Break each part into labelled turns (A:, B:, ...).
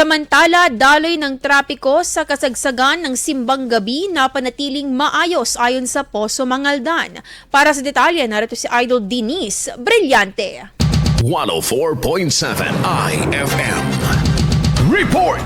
A: Samantala, daloy ng trapiko sa kasagsagan ng simbang gabi na panatiling maayos ayon sa Poso Mangaldan. Para sa detalye, narito si Idol Denise Brillante.
B: 104.7 IFM Report.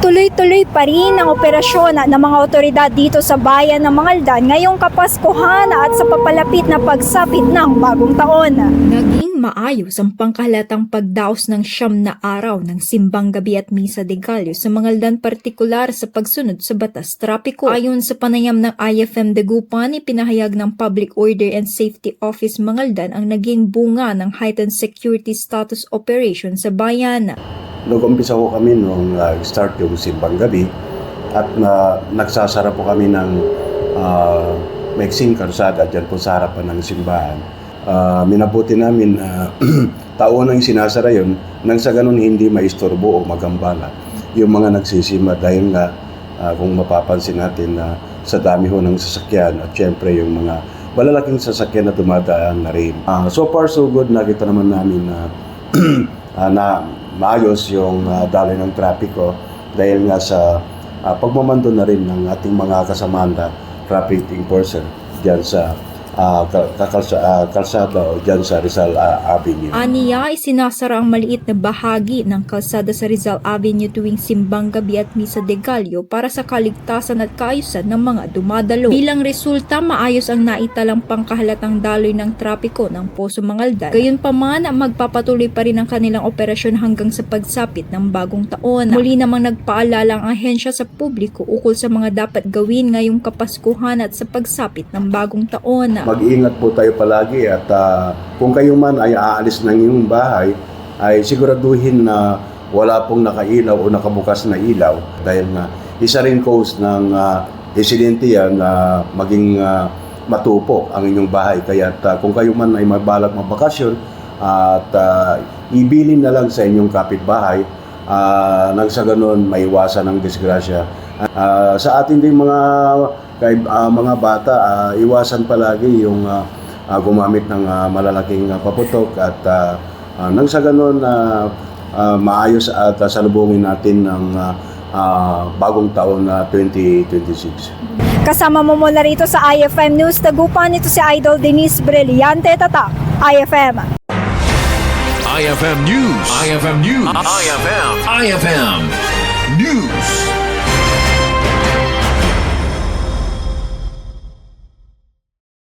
C: Tuloy-tuloy pa rin ang operasyon ng mga otoridad dito sa bayan ng Mangaldan ngayong Kapaskuhan at sa papalapit na pagsapit ng bagong taon. Naging maayos ang pangkahalatang pagdaos ng 9 na araw ng simbang gabi at misa de Gallo sa Mangaldan, partikular sa pagsunod sa batas trapiko. Ayon sa panayam ng IFM Dagupan, ipinahayag ng Public Order and Safety Office Mangaldan ang naging bunga ng heightened security status operation sa bayan.
D: Nag-umpisa po kami nung start yung simbang gabi at nagsasara po kami ng maiksing karsada dyan po sa harapan ng simbahan. Minabuti namin na taon ang sinasara yun nang sa ganun hindi maistorbo o magambala yung mga nagsisima dahil nga kung mapapansin natin na sa dami ho ng sasakyan at syempre yung mga malalaking sasakyan na dumadaan na rin. So far so good, nakita naman namin na maayos yung daloy ng trapiko dahil nga sa pagmamando na rin ng ating mga kasamahan na traffic enforcer dyan sa kalsada o dyan sa Rizal Avenue.
C: Aniya, isinasara ang maliit na bahagi ng kalsada sa Rizal Avenue tuwing simbang gabi at misa de Gallo para sa kaligtasan at kaayusan ng mga dumadalo. Bilang resulta, maayos ang naitalang pangkahalatang daloy ng trapiko ng Poso Mangaldan. Gayunpaman, magpapatuloy pa rin ang kanilang operasyon hanggang sa pagsapit ng bagong taon. Muli namang nagpaalala ang ahensya sa publiko ukol sa mga dapat gawin ngayong Kapaskuhan at sa pagsapit ng bagong taon.
D: Mag-iingat po tayo palagi at kung kayo man ay aalis ng inyong bahay, ay siguraduhin na wala pong nakailaw o nakabukas na ilaw dahil nga isa rin cause ng insidente yan na maging matupo ang inyong bahay. Kaya kung kayo man ay mabalak magbakasyon at ibilin na lang sa inyong kapitbahay nang sa ganun maiwasan ang disgrasya. Sa ating ding mga bata, iwasan palagi yung gumamit ng malalaking paputok at nang sa ganun maayos at salubungin natin ng bagong taon na 2026.
C: Kasama mo mula rito sa IFM News Dagupan, ito si Idol Denise Brillante, Tatak, IFM.
B: IFM News. IFM News. IFM News.